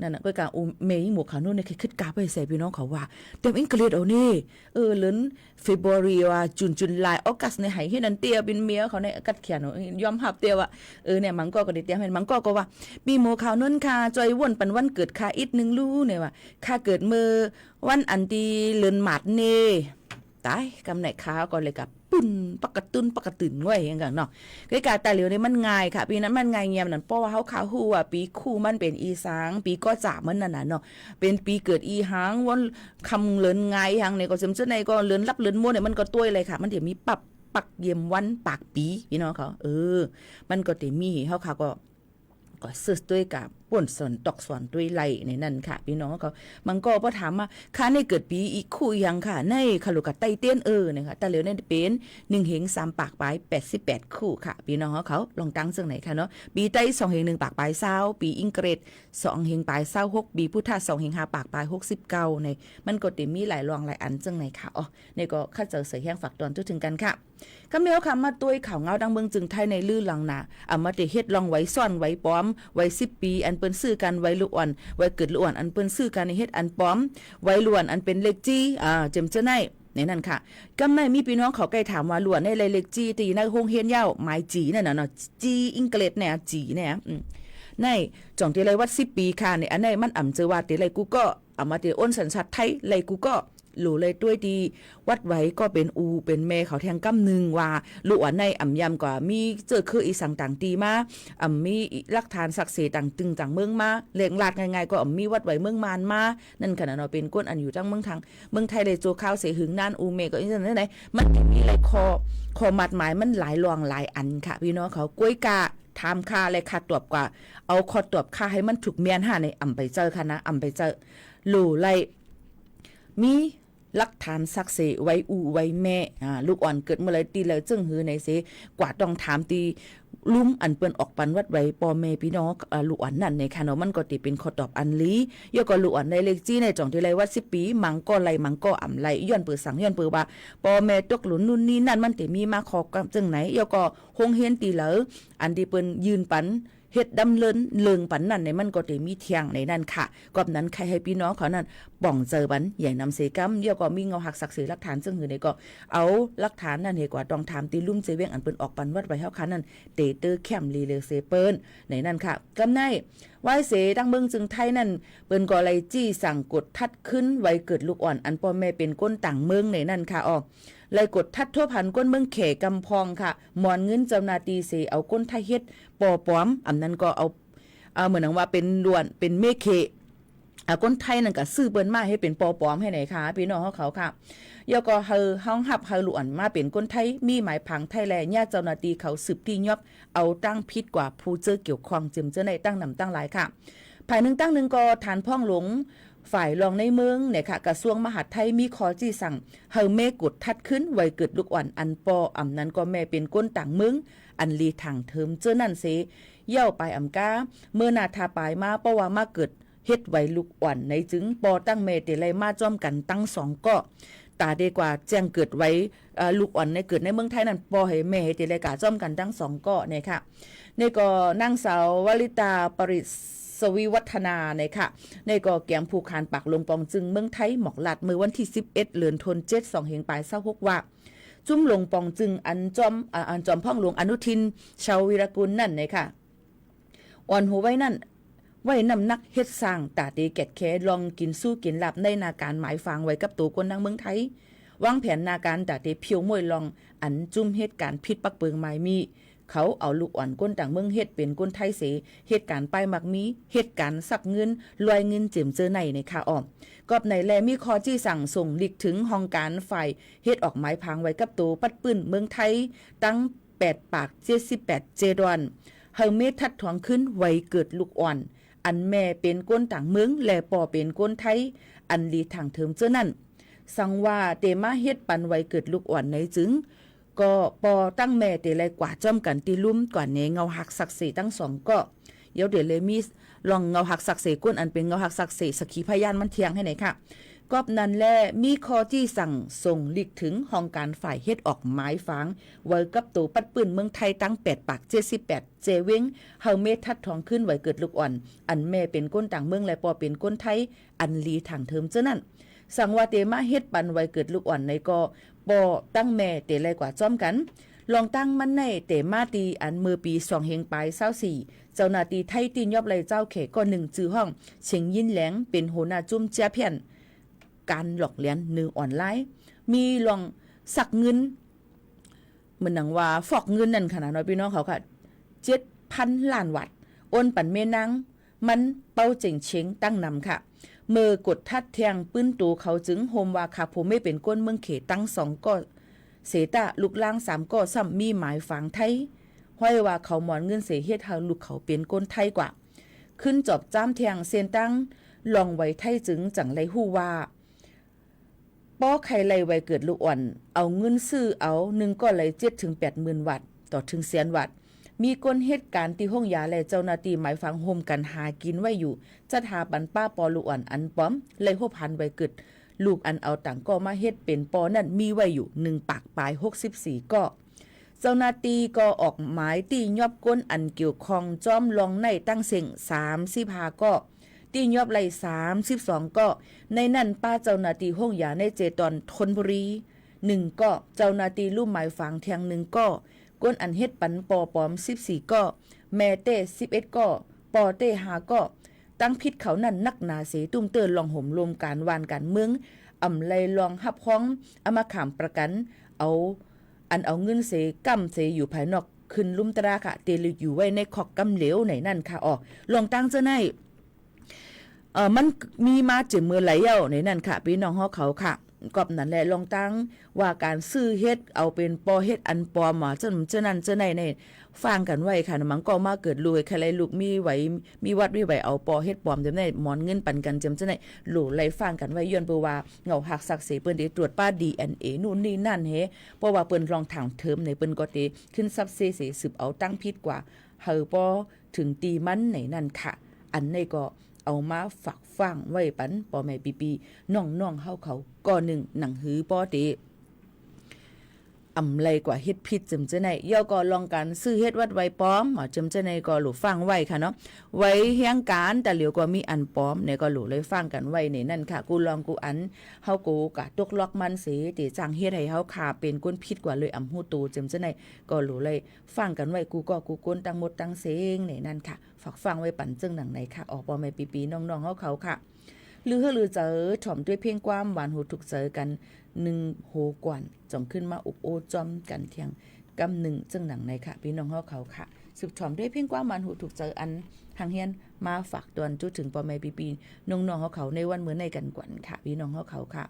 นั่นน่ะก็การเมย์หมวกขาวนู่นเนี่ยคิดกาไปใส่พี่น้องเขาว่าเต็มอังกฤษเอานี่เลือนเฟบรุรีว่าจุนลายออกัสในไหให้นันเตียเป็นเมียเขาในกัดเขียนยอมหับเตียว่าเนี่ยมังก็ได้เตรียมให้มังก็ว่าปีหมวกขาวนู่นค่ะจอยวนปันวันเกิดค่ะอีกนึงรู้เนี่ยว่าค่าเกิดมือวันอันตีเลือนหมาดเน่ตายกำไหนค้าก็เลยกับปุ่นปกตื่นง่วยอย่างเงี้ยเนาะคือการแต่เหลียวนี่มันง่ายค่ะปีนั้นมันง่ายเงียบนั่นเพราะว่าเขาฮู้ว่าปีคู่มันเป็นอีสางปีก็จ่ามันนั่นน่ะเนาะเป็นปีเกิดอีหางวันคำเลินง่ายหางเนี่ยก็สมเจในก็เลินรับเลินมั่วเนี่ยมันก็ต้วยเลยค่ะมันเดี๋ยวมีปักเยี่ยมวันปากปีพี่น้องเขามันก็เดี๋ยวมีเขาค่ะก็ซื้อด้วยกับป่นสอนตอกสอนด้วยไหลในนั้นค่ะพี่น้องเขามันก็พอถามมาค่าในเกิดปีอีกคู่ยังค่ะในคารุกะไตเตี้ยนนะคะแต่เหลือในเป็น1 เฮง 3 ปากปลาย88คู่ค่ะพี่น้องเขาลองตั้งซึ่งไหนค่ะเนาะปีไต้2 เฮง 1 ปากปลาย20ปีอังกฤษ2 เฮงปลาย26ปีพุทธะ2 เฮง 5 ปากปลาย69ในมันก็มีหลายรองหลายอันซึ่งไหนค่ะในก็คัดเจอเสียแห้งฝากตอนถึงกันค่ะคำเดียวค่ะมาตุ้ยข่าวเงาดังเมืองจึงไทยในลื่นหลังหนามาเตเฮ็ดลองไว้ซ่อนไว้ป้อมไว้10 ปีอันเปิ้นซื้อกันไว้ลุอ่อนไว้เกิดลุอ่อนอันเปิ้นซื้อกันในเฮ็ดอันป้อมไว้ล้วนอันเป็นเลขจี้เจมเจ้าในนั่นค่ะกำในมีพี่น้องเขาใกล้ถามว่าล้วนในเลขจี้ตีในโรงเรียนยาวหมายจีนั่นน่ะเนาะจีอังกฤษเนี่ยจีเนี่ยในจ่องที่ไรวัด10 ปีค่ะในอันไหนมันเจอว่าที่ไรกูก็มาที่อ้นสัญชาติไทยไรกูก็หลู่เลยด้วยดีวัดไว้ก็เป็นเป็นแม่เขาแทงกำนึงว่าลู่อันในยำกว่ามีเจอคืออีสังต่างตีมามีหลักฐานศักดิ์สิทธิ์ต่างตึงต่างเมืองมาเลียงลาดง่ายๆก็มีวัดไว้เมืองมานมานั่นขนาดเราเป็นก้นอันอยู่ทั้งเมืองไทยเลยโจข้าวเสหึงนานเมก็อีสันไหนมันมีอะไรคอมัดหมายมันหลายรองหลายอันค่ะพี่น้องเขาก้วยกาทำค่าอะไรค่าตรวจกว่าเอาคอตรวจค่าให้มันถูกเมียนหาในไปเจอค่ะนะไปเจอหลู่ไรมีหลักฐานศักดิ์สิทธิ์ไว้ไว้แม่ลูกอ่อนเกิดเมื่อไรตีแล้วจึงหือในเสกว่าต้องถามตีลุ่มอันเปิ้นออกปันวัดไว้ปอแม่พี่น้องลูกอ่อนนั่นในค่ะเนาะมันก็ติเป็นข้อตอบอันลีย่อก็ลูกอ่อนในเลขจี้ในจ่องที่ไรวัด10 ปีมังก็ไรมังก็ไหลย้อนเปิดสังย้อนเปิดว่าปอแม่ตกหลุนนู่นนี่นั่นมันติมีมาขอจังไหนย่อก็คงเฮียนตีเหลออันที่เปิ้นยืนปันเฮ็ดดำเลิงปันนั่นในมันก็ได้มีเที่ยงในนั่นค่ะกอบนั้นใครให้พี่น้องเขานั่นป่องเจอบันใหญ่นำเสกำเดี๋ยวก็มีเงาหักศักดิ์ศรีหลักฐานซึ่งหือในก็เอาหลักฐานนั่นเฮกว่าต้องถามตีลุ่มเซเว่งอันเปิ้นออกปันวัดไว้เฮาคันนั่นเตเตอร์แคมลีเลเซเปิ้นในนั่นค่ะกำในไว้เสดังเมืองจึงไทยนั่นเปิ้นก็ไล่จี้สั่งกดทัดขึ้นไว้เกิดลูกอ่อนอันพ่อแม่เป็นก้นต่างเมืองในนั่นค่ะเลยกดทัดทั่วพันก้นเมืองเขกำพองค่ะหมอนเงินเจ้านาตีเสเอาก้นไทยเฮ็ดปอปอมอันนั้นก็เอาเหมือนว่าเป็นล้วนเป็นเมฆ คนไทยนั่นก็ซื้อเปิ้นมาให้เป็นปอปลอมให้ไหนคะพี่น้องเขาค่ะแล้วก็เฮาห้องหับเฮาหลวนมาเป็นคนไทยมีหมายผังไทยแลญาติเจ้าหน้าที่เขาสืบที่ยอบเอาตั้งพิษกว่าผู้เจอเกี่ยวข้องจึมเจอในตั้งนำตั้งหลายค่ะภายหนึ่งตั้งหนึ่งก็ฐานพ่องหลงฝ่ายรองในเมืองเนี่ยค่ะกระทรวงมหาดไทยมีข้อจี้สั่งเฮาแม่กดทัดขึ้นไว้เกิดลูกอ่อนอันปออำนั้นก็แม่เป็นก้นต่างเมืองอันลีทางเทิมเจอนั่นเสเย่าไปอำกาเมื่อนาทาปายมาเพราะว่ามาเกิดเฮ็ดไว้ลูกอ่อนในจึงปอตั้งแม่เตไลมาจ้อมกันตั้ง2ก็ตาดีกว่าแจ้งเกิดไว้ลูกอ่อนในเกิดในเมืองไทยนั่นปอให้แม่เตไลกาจ้อมกันตั้ง2ก็เนี่ยค่ะนี่ก็นางสาววลิตาปริสวิวัฒนาเนี่ยค่ะในก็แกมภูคานปากลงปองจึงเมืองไทยหมอกหลัดมือวันที่11เดือนธันวาคม2เฮงปลาย26ว่าจุ้มลงปองจึงอันจอมพ่องหลวงอนุทินชาววีรกุลนั่นเนี่ยค่ะอ่อนหัวไว้นั่นไว้นำนักเฮ็ดสร้างตาตีแกดแคลองกินสู้กินหลับในนาการหมายฟังไว้กับตัวคนดังเมืองไทยวางแผนนาการตาตีเพียวมวยลองอันจุ่มเหตุการณ์พิษปักเปิงหมายมีเขาเอาลูกอ่อนก้นต่างเมืองเฮ็ดเป็นก้นไทยเสเหตุการณ์ป้ายมักมีเหตุการณ์สักเงินลอยเงินเจิมเจอในคาอ้อมกอบในแลมีคอจี้สั่งส่งลิกถึงห้องการฝ่ายเฮ็ดออกหมายพังไว้กับตัวปัดปื้นเมืองไทยตั้ง8ปาก78เจดอนเฮาเมทัดถวงขึ้นไว้เกิดลูกอ่อนอันแม่เป็นก้นต่างเมืองและปอเป็นก้นไทยอันลีทางเทิมเจอนั่นสังว่าเตมาเฮ็ดปันไว้เกิดลูกอ่อนในจึงก็ปอตั้งแม่เตไลกว่าจ้อมกันตีลุ่มกว่าเนเงาหักศักดิ์ศรีตั้ง2ก็เดี๋ยวเดี๋ยวเลยมีลองเงาหักศักดิ์ศรีก้นอันเป็นเงาหักศักดิ์ศรีสักขีพยานมันเทียงให้ไหนค่ะกอบนั้นแลมีคอที่สั่งส่งลิกถึงห้องการฝ่ายเฮ็ดออกหมายฟังไว้กับตัวปัดปืนเมืองไทยตั้ง8ปาก78เจเว้งเฮาเมทัดทองขึ้นไว้เกิดลูกอ่อนอันแม่เป็นก้นต่างเมืองและปอเป็นก้นไทยอันลีทางเทิมเจ้านั่นสั่งว่าเตมาเฮ็ดปันไว้เกิดลูกอ่อนในก็ปอตั้งแม่เตไลกว่าจ้อมกันลองตั้งมันในเตมาตีอันมือปี2เฮงปลาย24เจ้าหน้าที่ไทยตีนยอบไหลเจ้าเขก็1จื้อห้องเฉิงยินแหลงเป็นหัวหน้าจุ้มเจียเพียนการหลอกเลียนนือออนไลน์มีลองสักเงินเหมือนหนังว่าฟอกเงินนั่นขนาดน้อยพี่น้องเขาค่ะ 7,000 ล้านวัตต์โอนปันเมนังมันเป้าเจ๋งเชงตั้งนำค่ะเมื่อกดทัดแทงปื้นตูเขาจึงโฮมว่าค่ะผมไม่เป็นก้นเมืองเขตตั้ง2ก็เสตะลูกล่าง3ก็ซ้ำมีหมายฝังไทยห้อยว่าเขาหมอนเงินเสียเฮ็ดเฮาลูกเขาเป็นก้นไทยกว่าขึ้นจอบจ้ามแทงเส้นตั้งลองไว้ไทยจึงจังไรฮู้ว่าป้อไข่ไล่ไว้เกิดลูกอ่อนเอาเงินซื้อเอา1ก็เลย7ถึง 80,000 วัตต์ต่อถึงแสนวัตต์มีก้นเหตุการณ์ที่ห้องยาและเจ้าหน้าที่หมายฝังโฮมกันหากินไว้อยู่จะหาปันป้าปอลูกอ่อนอันป้อมเลยโหพันไว้เกิดลูกอันเอาต่างก็มาเฮ็ดเป็นปอนั่นมีไว้อยู่1ปากปลาย64ก็เจ้าหน้าที่ก็ออกหมายตียอบก้นอันเกี่ยวข้องจ้อมลองในตั้งเสียง35ก็ตียอบไหล32ก็ในนั้นป้าเจ้าหน้าที่ห้องยาในเจตอนธนบุรี1ก็เจ้าหน้าที่ลุ่มหมายฝังเทียง1ก็ก้นอันเฮ็ดปันปอปลอม14ก็แม่เต้11ก็ปอเต้5ก็ตั้งพิษเขานั่นนักหนาเสตุ้มเตือนลองห่มรวมการวานการเมืองอำไลลองหับห้องเอามาขามประกันเอาเงินเสกำเสอยู่ภายนอกขึ้นลุ่มตราค่ะเตลอยู่ไว้ในขอกกำเหลวไหนนั่นค่ะออกลองตั้งเจ้าในมันมีมาเจมือไหลเย้าในนั่นค่ะพี่น้องเขาค่ะกอบนั่นแหละลองตั้งว่าการซื้อเฮ็ดเอาเป็นปอเฮ็ดอันปลอมมาเจ้านั้นเจ้าในฟังกันไว้ค่ะมันก็มาเกิดรวยใครลูกมีไหวมีวัดมีไหวเอาปอเฮ็ดปลอมจำได้หมอนเงินปันกันจำเจ้าในหลู่ไล่ฟังกันไว้ย้อนเปื่อว่าเงาหักศักดิ์ศรีเปิ้นได้ตรวจป้า DNA นู่นนี่นั่นเฮเพราะว่าเปิ้นลองถามเทิมในเปิ้นก็ได้ขึ้นซับเสสืบเอาตั้งผิดกว่าเฮาปอถึงตีมันไหนนั่นค่ะอันนี้ก็เอามาฝากฟังไว้ปันปอแม่ปีน้องเฮาเขาก่อหนึ่งหนังหือปอเตอำไลกว่าเฮ็ดผิดจำเจไหนย่อก็ลองกันซื้อเฮ็ดวัดไว้ป้อมจำเจไหนก็หลูฟังไว้ค่ะเนาะไว้เฮียงการแต่เหลียวก็มีอันป้อมเนี่ยก็หลูเลยฟังกันไว้ในนั่นค่ะกูลองกูอันเฮากูกะตกล็อกมันเสติจังเฮ็ดให้เฮาขาเป็นก้นผิดกว่าเลยอำฮู้ตูจำเจไหนก็หลูเลยฟังกันไว้กูก็กูก้นตั้งหมดตั้งเสงในนั่นค่ะฝากฟังไว้ปั่นจึงหนังไหนค่ะออกปอแม่ปีน้องๆเฮาเขาค่ะลือเจอถ่อมด้วยเพียงความหวานหูถูกเจอกัน1โหกวนจ่องขึ้นมาอุบโอจอมกันเทียง กำหนึ่งจึงหนังในค่ะพี่น้องเฮาเขาค่ะสืบถอมด้วยเพียงกว้างมันหูถูกเจออันทางเฮียนมาฝากตอนจุดถึงปอแม่ปีน้องๆเฮาเขาในวันมื้อในกันกวนค่ะพี่น้องเฮาเขาค่ะ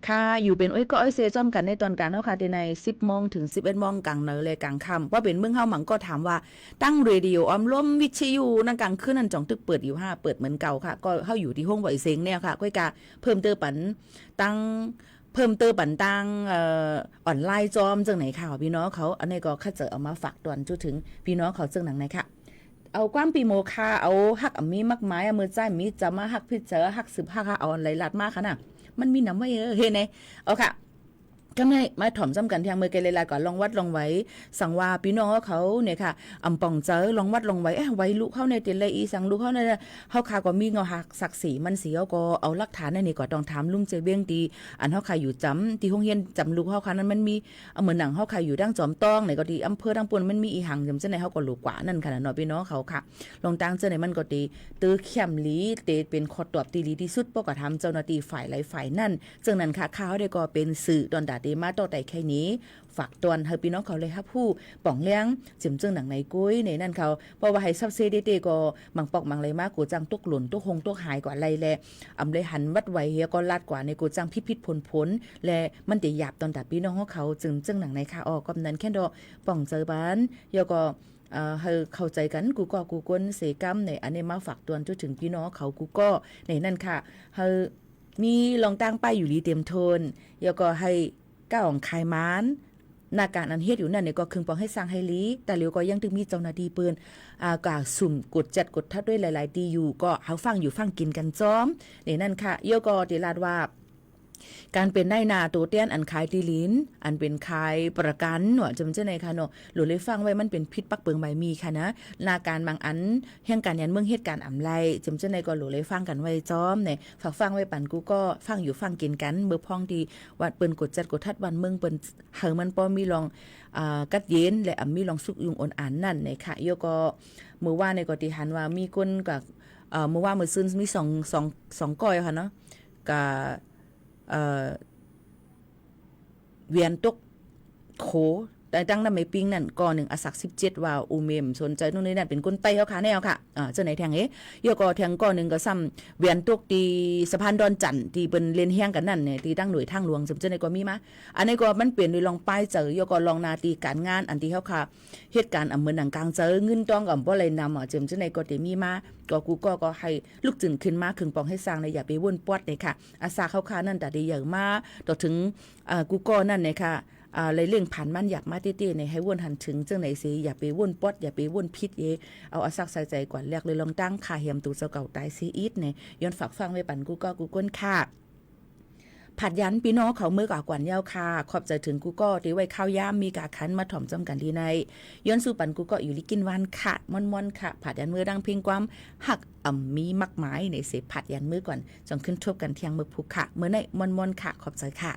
ค่ะอยู่เป็นก็เซจอมกันในตอนกลางเนาะค่ะใน10 โมงถึง 11 โมงกลางเนเลยกลางค่ำว่าเป็นเมืองเฮาหมังก็ถามว่าตั้งเรดิโอออมล้มวิทยุนั่งกลางคืนนั่นจ่องตึกเปิดอยู่5เปิดเหมือนเก่าค่ะก็เฮาอยู่ที่ห้องบ่อยเซ็งเนี่ยค่ะก้อยกาเพิ่มเติมปันตั้งออนไลน์จอมจังไหนค่ะพี่น้องเขาอันนี้ก็คัดเจอเอามาฝากตอนจุดถึงพี่น้องเขาจังหนังไหนค่ะเอาความปีโมคาเอาฮักมีมากมายมือใจมีจะมาฮักพิเจอฮักสืบฮักเอาอะไรลัดมากค่ะน่ะมันมีน้ำไว้เฮ้ยไหนเอาค่ะก็ไงมาถ่อมจำกันทางมือเกลเลาก่อนลองวัดลองไว้สังว่าพี่น้องเขาเนี่ยค่ะอำป่องเจอลองวัดลองไว้ไว้ลุเข้าในเตลอีสังลุเข้าในเฮาขาก็มีเงาหักศักดิ์ศรีมันเสียก็เอาหลักฐานในนี่ก็ต้องถามลุงเจเบี้ยงตีอันเฮาขาอยู่จำที่ห้องเรียนจำลูกเฮาขานั้นมันมีเหมือนหนังเฮาขาอยู่ดั้งจอมต้องไหนก็ดีอำเภอดั้งปนมันมีอีหังจำเจ้าในเฮาก็รู้กว่านั่นค่ะเนาะพี่น้องเขาค่ะลองตั้งเจ้าในมันก็ดีตื้อเข้มลีเตเป็นขอตอบตีลีที่สุดปก็ทำเจ้าหน้าที่ฝ่ายหลายฝ่ายนั่นจังนั้นค่ะข้าวได้ก็เป็นสื่อตอนดาเดมาต่อแต่แค่นี้ฝากตอนเฮาพี่น้องเขาเลยครับผู้ป่องเลี้ยงจิมจึงหนังในกุ้ยในนั่นเขาเพราะว่าให้ซับเซเดเตก็มังปอกมังเลยมากกูจังตุกหล่นตุกหงตุกหายกว่าไรแลอำเลยหันวัดไว้เฮียก็ลาดกว่าในกูจังพิษผลและมันได้หยาบตอนดาพี่น้องของเขาจึงหนังในค่ะกำนันแค่ดอป่องเจอบ้านเฮียก็เข้าใจกันกูก็กูก้นเสกรรมในอันนี้มาฝากตวนจนถึงพี่น้องเขากูก็ในนั่นค่ะเฮามีลองตั้งป้ายอยู่ลีเต็มโทนแล้วก็ให้ก้าวของคายม้านนาการอันเฮ็ดอยู่นั่นเนี่ยก็คึงปองให้สร้างให้ลีแต่เหลียวก็ยังถึงมีเจ้าหน้าที่ปืนกาสุ่มกดจัดกดทัดด้วยหลายๆตีอยู่ก็เฮาฟังอยู่ฟังกินกันจ้อมนี่นั่นค่ะเยก็ติลาดว่าการเป็นได้นาตัวเตี้ยนอันขายตีลินอันเป็นขายประกันหนวจำเจ้าในค่ะเนาะหรือเลยฟังไว้มันเป็นพิษปักเปิงใบมีค่ะนะนาการบางอันแห่งการยันเมืองเหตุการณ์อำไลจำเจ้าในก็หรือเลยฟังกันไว้จ้อมเนี่ยฝากฟังไว้ปั่นกูก็ฟังอยู่ฟังกินกันเมื่อพ้องดีวัดเปิ้นกดจัดกดทัดวันเมืองเปิ้นเฮามันป้อมีลองกัดเย็นและมีลองสุกยุงอ่อนอันนั่นเนี่ยค่ะโยก็เมื่อว่าในก็ติหันว่ามีคนกับเมื่อว่ามื้อซื่นมีสองก้อยค่ะเนาะกับเวียนตกโขแต่ตั้งนำไม่ปิ้งนั่นก่อ1อศัก17ว่าอูเมมสนใจนู่นนี่นั่นเป็นคนไต้เฮาค่ะแนวค่ะเจ้าไหนแทงยก็แทงก่อ1ก็ซ้ำเวียนตกตีสะพานดอนจันที่เปิ้นเล่นแฮงกันนั่นเนี่ยที่ตั้งหน่วยทางหลวงเจ้าไหนก็มีมาอันนี้ก็มันเปลี่ยนด้วยลองป้ายเจอยก็ลองนาตีการงานอันที่เฮาค่ะเหตุการณ์เหมือนหนังกลางเจอเงินต้องกับบ่เลยนำเจ้าไหนก็ได้มีมาก็กูก็ให้ลูกจึงขึ้นมาคึงปองให้สร้างในอย่าไปวนปอดเลยค่ะอาสาเข้าค่านั่นแต่ได้อย่างมาต่อถึงกูก็นั่นเนี่ยค่ะเลยเรื่องผ่านมันอยากมาเตี้ยๆในให้วนหันถึงจังไหนสิอย่าไปวนปอดอย่าไปวนพิษเอาอาซักใส่ใจก่อนแรกเลยลองตั้งค่าเหียมตูเจ้าเก่าตายซีอีทเนี่ยย้อนฝากฟังไว้ปั่นกูก็กูก้นค่ะผัดยันพี่น้องเขาเมื่อกว่าเย้าค่ะขอบใจถึงกูก็ที่ไว้ข้าวย่ามมีกาคันมาถ่อมจำกันที่ในย้อนสู่ปั่นกูก็อยู่ลิกินวันค่ะม่อนๆค่ะผัดยันมือดังเพียงความหักมีมักไม้ในเสพผัดยันมือก่อนจงขึ้นทบกันเที่ยงมือผูกค่ะเมื่อในม่อนๆค่ะขอบใจค่ะ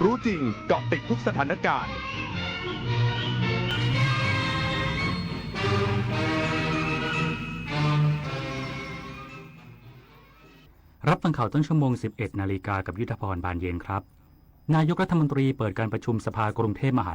รู้จริงเกาะติดทุกสถานการณ์ รับฟังข่าวต้นชั่วโมง 11 นาฬิกากับยุทธพร บานเย็นครับ นายกรัฐมนตรีเปิดการประชุมสภากรุงเทพมหานคร